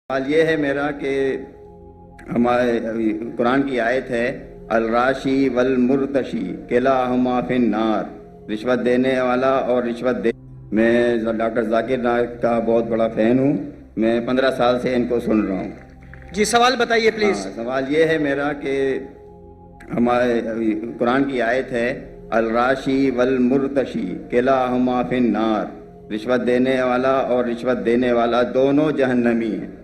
सवाल ये है मेरा कि हमारे कुरान की आयत है अल-राशी वल मुर्तशी किलाहुमा फिन्नार, रिश्वत देने वाला और रिश्वत दे। मैं डॉक्टर जाकिर नाइक का बहुत बड़ा फ़ैन हूँ। मैं 15 साल से इनको सुन रहा हूँ। जी सवाल बताइए प्लीज। सवाल ये है मेरा कि हमारे कुरान की आयत है अल-राशी वल मुर्तशी किलाहुमा फिन्नार, रिश्वत देने वाला और रिश्वत देने वाला दोनों जहन्नमी हैं।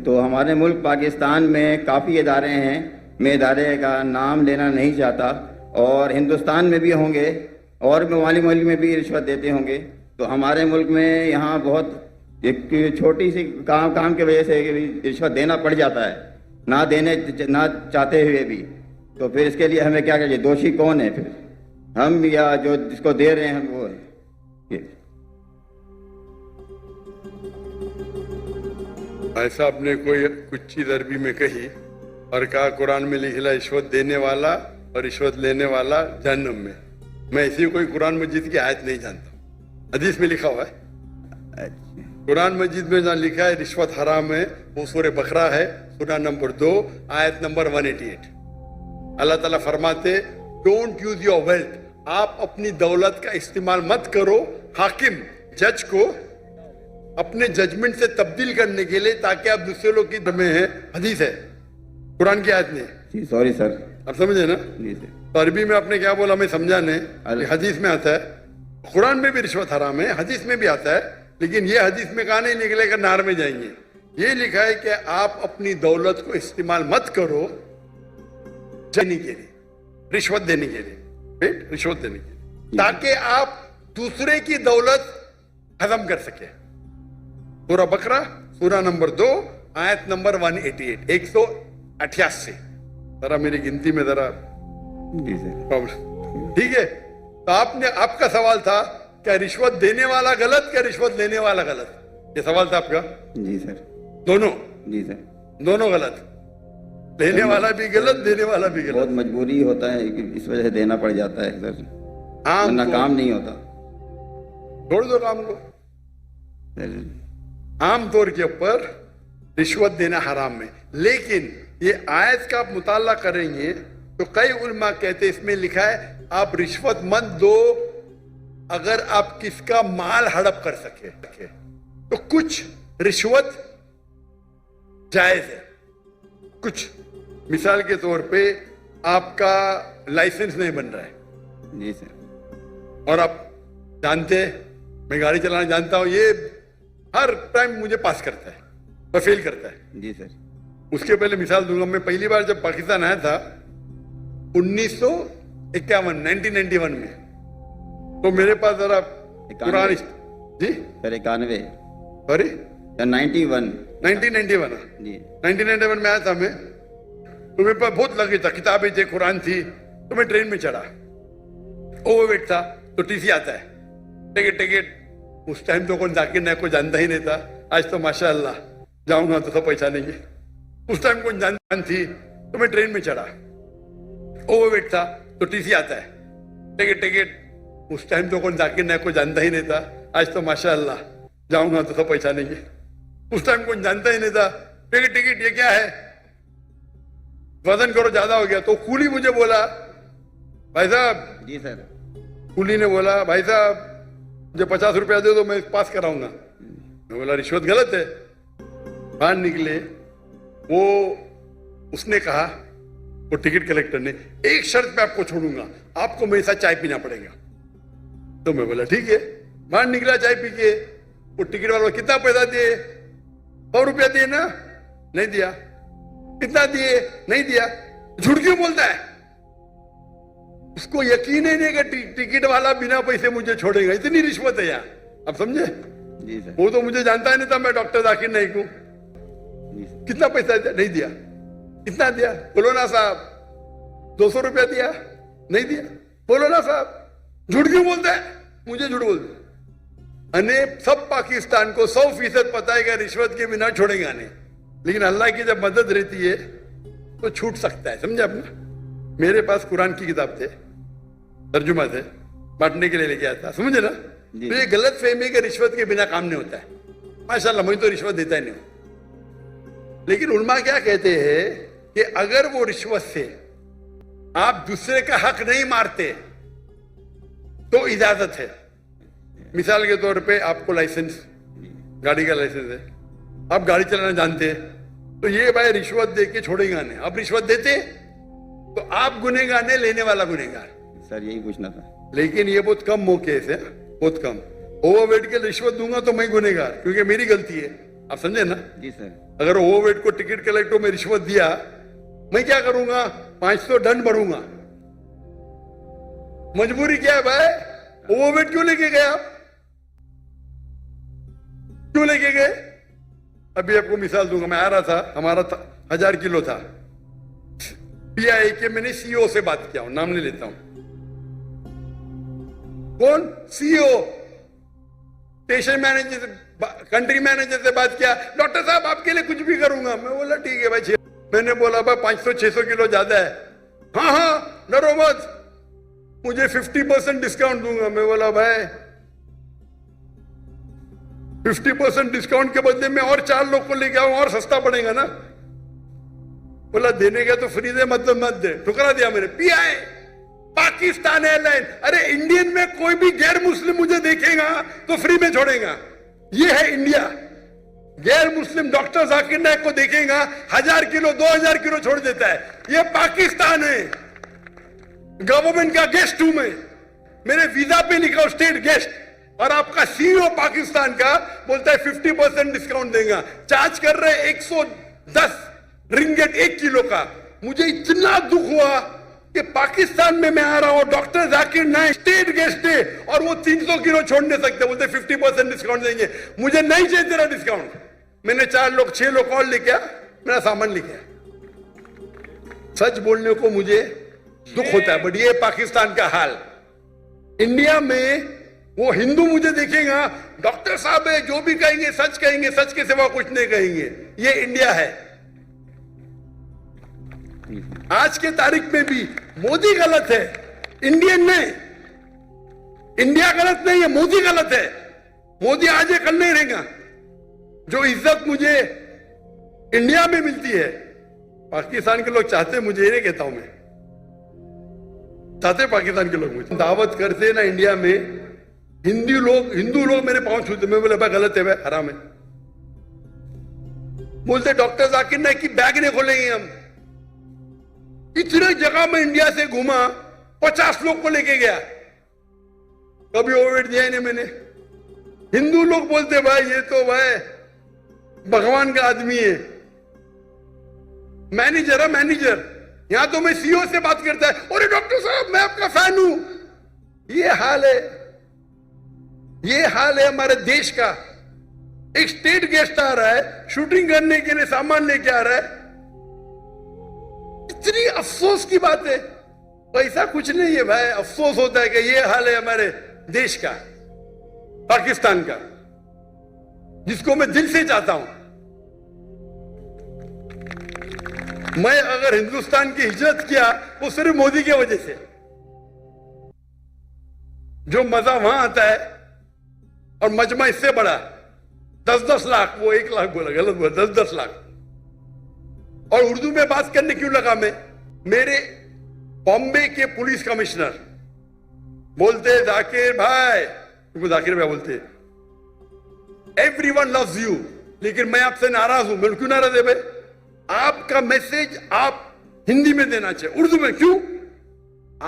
तो हमारे मुल्क पाकिस्तान में काफ़ी इदारे हैं, मैं इदारे का नाम लेना नहीं चाहता, और हिंदुस्तान में भी होंगे और मवाली मुल्क में भी रिश्वत देते होंगे। तो हमारे मुल्क में यहाँ बहुत एक छोटी सी काम की वजह से रिश्वत देना पड़ जाता है, ना चाहते हुए भी। तो फिर इसके लिए हमें क्या करिए? दोषी कौन है फिर, हम या जो जिसको दे रहे हैं वो है? ऐसा आपने कोई कुछ चीज अरबी में कही और कहा कुरान में लिखा रिश्वत देने वाला और रिश्वत लेने वाला जहन्नम में। मैं ऐसी कोई कुरान मजीद की आयत नहीं जानता, हदीस में लिखा हुआ है। कुरान मजीद में जहाँ लिखा है रिश्वत हराम है वो सूरह बकरा है, सूरह नंबर 2 आयत नंबर 188। अल्लाह ताला फरमाते डोंट यूज योर वेल्थ, आप अपनी दौलत का इस्तेमाल मत करो हाकिम जज को अपने जजमेंट से तब्दील करने के लिए, ताकि आप दूसरे लोग की में है। हदीस है, कुरान की आयत नहीं। सॉरी सर, आप समझे ना? जी सर। तो अरबी में आपने क्या बोला हमें समझा नहीं। हदीस में आता है, कुरान में भी रिश्वत हराम है, हदीस में भी आता है, लेकिन ये हदीस में कहा नहीं निकलेगा नार में जाएंगे। ये लिखा है कि आप अपनी दौलत को इस्तेमाल मत करो देने के लिए, रिश्वत देने के लिए, रिश्वत देने के लिए, ताकि आप दूसरे की दौलत हजम कर सके। सूरह बकरा सूरह नंबर 2 आयत नंबर 188, 188। जरा मेरी गिनती में जरा प्रॉब्लम, ठीक है? तो आपका सवाल था क्या रिश्वत देने वाला गलत, क्या रिश्वत लेने वाला गलत? ये सवाल था आपका? जी सर। दोनों? जी सर। दोनों गलत, लेने वाला भी गलत, देने वाला भी गलत। बहुत मजबूरी होता है कि इस वजह से देना पड़ जाता है सर, वरना काम नहीं होता। छोड़ दो काम को। आम तौर के ऊपर रिश्वत देना हराम है, लेकिन ये आयत का आप मुताला करेंगे तो कई उलमा कहते हैं इसमें लिखा है आप रिश्वत मत दो अगर आप किसका माल हड़प कर सके। तो कुछ रिश्वत जायज है, कुछ मिसाल के तौर पे आपका लाइसेंस नहीं बन रहा है। जी सर। और आप जानते हैं मैं गाड़ी चलाना जानता हूं, ये हर टाइम मुझे पास करता है और फेल करता है। जी सर। उसके पहले मिसाल दूंगा, मैं पहली बार जब पाकिस्तान आया था 1991 में, तो मेरे पास जरा कुरान जी सर 91 सॉरी 1991 जी 1991 में आया था मैं। तो मेरे पास बहुत लगे था, किताबें थी, कुरान थी। तो मैं ट्रेन में चढ़ा, ओवरवेट था, तो टीसी आता है, टिकट। उस टाइम तो कौन जाकिर नाइक को जानता ही नहीं था, आज तो माशाअल्लाह जाऊंगा तो सब पहचानेंगे। उस टाइम कौन जान थी। तो मैं ट्रेन में चढ़ा, ओवरवेट था, तो टीसी आता है, टिकट। उस टाइम तो कौन जाकिर नाइक को जानता ही नहीं था, आज तो माशाअल्लाह जाऊंगा तो सब पहचानेंगे। उस टाइम कौन जानता ही नहीं था, टिकट ये क्या है, वजन करो ज्यादा हो गया। तो कूली मुझे बोला भाई साहब। जी सर। कूली ने बोला भाई साहब मुझे 50 रुपया दे दो, मैं पास कराऊंगा। मैं बोला रिश्वत गलत है। बाहर निकले, वो उसने कहा, वो टिकट कलेक्टर ने, एक शर्त पे आपको छोड़ूंगा, आपको मेरे साथ चाय पीना पड़ेगा। तो मैं बोला ठीक है। बाहर निकला चाय पी के, वो टिकट वाला कितना पैसा दिए? 100 रुपया दिए ना? नहीं दिया। कितना दिए? नहीं दिया। झूठ क्यों बोलता है? उसको यकीन ही नहीं कि टिकट वाला बिना पैसे मुझे छोड़ेगा। इतनी रिश्वत है यार, आप समझे? जी सर। वो तो मुझे जानता ही नहीं था मैं डॉक्टर जाकिर नाइक हूं। कितना पैसा दिया? नहीं दिया। कितना दिया? बोलो ना साहब। 200 रुपया दिया? नहीं दिया। बोलो ना साहब। झूठ क्यों बोलता है? मुझे झूठ बोलता है। अने सब पाकिस्तान को 100% पता है कि रिश्वत के बिना छोड़ेगा नहीं, लेकिन अल्लाह की जब मदद रहती है तो छूट सकता है। समझे आपने? मेरे पास कुरान की किताब थे, तर्जुमा थे, बांटने के लिए लेके आया था, समझे ना? तो ये गलत फहमी है कि रिश्वत के बिना काम नहीं होता है। माशाल्लाह मैं तो रिश्वत देता ही नहीं हूं। लेकिन उलमा क्या कहते हैं कि अगर वो रिश्वत से आप दूसरे का हक नहीं मारते तो इजाजत है। मिसाल के तौर पे आपको लाइसेंस, गाड़ी का लाइसेंस है, आप गाड़ी चलाना जानते हैं, तो ये भाई रिश्वत दे के छोड़ेगा नहीं। आप रिश्वत देते तो आप गुनहगार नहीं, लेने वाला गुनहगार। सर यही पूछना था। लेकिन ये बहुत कम मौके से, बहुत कम। ओवरवेट के रिश्वत दूंगा तो मैं गुनहगार, क्योंकि मेरी गलती है। आप समझे ना? जी सर। अगर ओवरवेट को टिकट कलेक्टर में रिश्वत दिया, मैं क्या करूंगा? 500 दंड भरूंगा। मजबूरी क्या है भाई? ओवरवेट क्यों लेके गए आप? क्यों लेके गए? अभी आपको मिसाल दूंगा। मैं आ रहा था, हमारा 1000 किलो था। पीआई के मैंने सीईओ से बात किया हूं, नाम नहीं लेता हूं। कौन? CEO, station manager, country manager से बात किया। डॉक्टर साहब आपके लिए कुछ भी करूंगा। मैं बोला ठीक है भाई। मैंने बोला भाई 500-600 किलो ज्यादा है। हाँ हाँ डरो मत, मुझे 50% डिस्काउंट दूंगा। मैं बोला भाई 50% डिस्काउंट के बदले में और 4 लोग को लेके आऊं और सस्ता पड़ेगा ना। बोला देने का तो फ्री दे, मतलब मत दे। ठुकरा दिया मैंने। पीआई पाकिस्तान एयरलाइन, अरे इंडियन में कोई भी गैर मुस्लिम मुझे देखेगा तो फ्री में छोड़ेगा। ये है इंडिया। गैर मुस्लिम डॉक्टर जाकिर नाइक को देखेगा, 1000 किलो 2000 किलो छोड़ देता है। ये पाकिस्तान है। गवर्नमेंट का गेस्ट हूं मैं, मेरे वीजा पे लिखा हो स्टेट गेस्ट, और आपका सीईओ पाकिस्तान का बोलता है 50% डिस्काउंट देगा। चार्ज कर रहे 110 रिंगेट 1 किलो का। मुझे इतना दुख हुआ कि पाकिस्तान में मैं आ रहा हूं, doctor Zakir Naik state guest है, और वो 300 किलो छोड़ नहीं सकते। बोलते 50% डिस्काउंट देंगे। मुझे नहीं चाहिए तेरा डिस्काउंट। मैंने 6 लोग और लेके आया, मेरा सामान लेके आया। सच बोलने को मुझे दुख होता है, बट ये पाकिस्तान का हाल। इंडिया में वो हिंदू मुझे देखेगा, डॉक्टर साहब है, जो भी कहेंगे सच कहेंगे, सच के सिवा कुछ नहीं कहेंगे। ये इंडिया है। आज के तारीख में भी मोदी गलत है, इंडियन नहीं। इंडिया गलत नहीं है, मोदी गलत है। मोदी आज है, कल नहीं रहेगा। जो इज्जत मुझे इंडिया में मिलती है, पाकिस्तान के लोग चाहते, मुझे ये नहीं कहता हूं मैं, चाहते पाकिस्तान के लोग मुझे दावत करते ना इंडिया में। हिंदू लोग मेरे पांव छूते। मैं बोले भाई गलत है, भाई हराम है। बोलते डॉक्टर जाकिर नाइक की बैग नहीं खोलेंगे हम। इतने जगह में इंडिया से घूमा, 50 लोग को लेके गया, कभी ओवरवेट दिया ही नहीं मैंने। हिंदू लोग बोलते भाई ये तो भाई भगवान का आदमी है, मैनेजर है मैनेजर। यहां तो मैं सीईओ से बात करता है, अरे डॉक्टर साहब मैं आपका फैन हूं। ये हाल है, ये हाल है हमारे देश का। एक स्टेट गेस्ट आ रहा है, शूटिंग करने के लिए सामान लेके आ रहा है। इतनी अफसोस की बात है। पैसा कुछ नहीं है भाई, अफसोस होता है कि ये हाल है हमारे देश का, पाकिस्तान का, जिसको मैं दिल से चाहता हूं। मैं अगर हिंदुस्तान की हिजरत किया वो सिर्फ मोदी की वजह से। जो मजा वहां आता है, और मजमा इससे बड़ा 10-10 लाख, वो 1 लाख बोला, गलत बोला, 10-10 लाख। और उर्दू में बात करने क्यों लगा मैं? मेरे बॉम्बे के पुलिस कमिश्नर बोलते जाकिर भाई, उनको जाकिर भाई बोलते, एवरीवन लव्स यू, लेकिन मैं आपसे नाराज हूं। मैं क्यों नाराज है भाई? आपका मैसेज आप हिंदी में देना चाहिए, उर्दू में क्यों?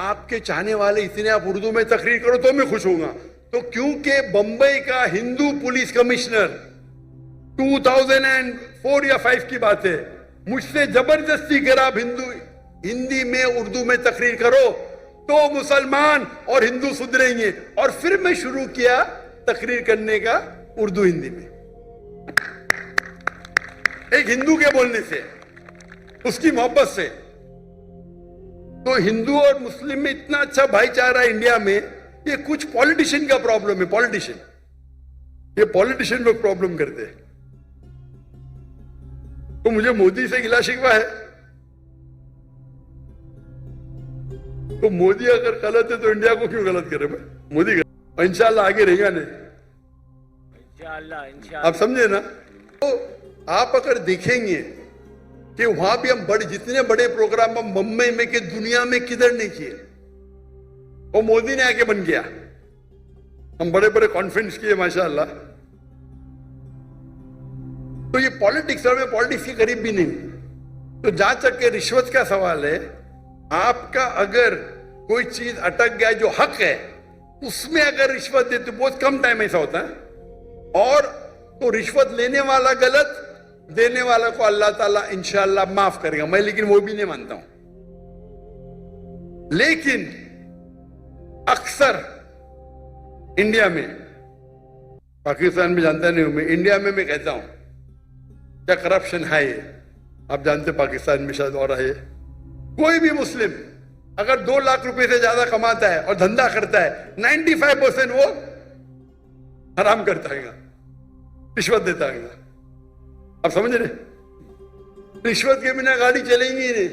आपके चाहने वाले इतने, आप उर्दू में तकरीर करो तो मैं खुश होऊंगा। तो क्योंकि बंबई का हिंदू पुलिस कमिश्नर 2004 या 5 की बात है, मुझसे जबरदस्ती कर आप हिंदी में उर्दू में तकरीर करो तो मुसलमान और हिंदू सुधरेंगे। और फिर मैं शुरू किया तकरीर करने का उर्दू हिंदी में, एक हिंदू के बोलने से, उसकी मोहब्बत से। तो हिंदू और मुस्लिम में इतना अच्छा भाईचारा इंडिया में, ये कुछ पॉलिटिशियन का प्रॉब्लम है। पॉलिटिशियन, ये पॉलिटिशियन लोग प्रॉब्लम करते हैं। तो मुझे मोदी से गिला शिकवा है। तो मोदी अगर गलत है तो इंडिया को क्यों गलत करे भाई? मोदी गलत, इंशाल्लाह आगे रहेगा नहीं, इंशाल्लाह। आप समझे ना? तो आप अगर देखेंगे कि वहां भी हम जितने बड़े प्रोग्राम हम मुंबई में कि दुनिया में किधर नहीं किए, वो मोदी ने आके बन गया। हम बड़े बड़े कॉन्फ्रेंस किए माशाअल्लाह। तो ये पॉलिटिक्स और मैं पॉलिटिक्स के करीब भी नहीं। तो जहां तक के रिश्वत का सवाल है, आपका अगर कोई चीज अटक गया जो हक है, उसमें अगर रिश्वत देते, बहुत कम टाइम ऐसा होता है, और तो रिश्वत लेने वाला गलत, देने वाला को अल्लाह ताला इंशाअल्लाह माफ करेगा। मैं लेकिन वो भी नहीं मानता हूं। लेकिन अक्सर इंडिया में, पाकिस्तान में जानता नहीं हूं मैं, इंडिया में मैं कहता हूं क्या करप्शन है। आप जानते पाकिस्तान में शायद और है। कोई भी मुस्लिम अगर 2 लाख रुपए से ज्यादा कमाता है और धंधा करता है, 95% वो हराम करता है, रिश्वत देता है। आप समझ रहे? रिश्वत के बिना गाड़ी चलेंगी ही नहीं।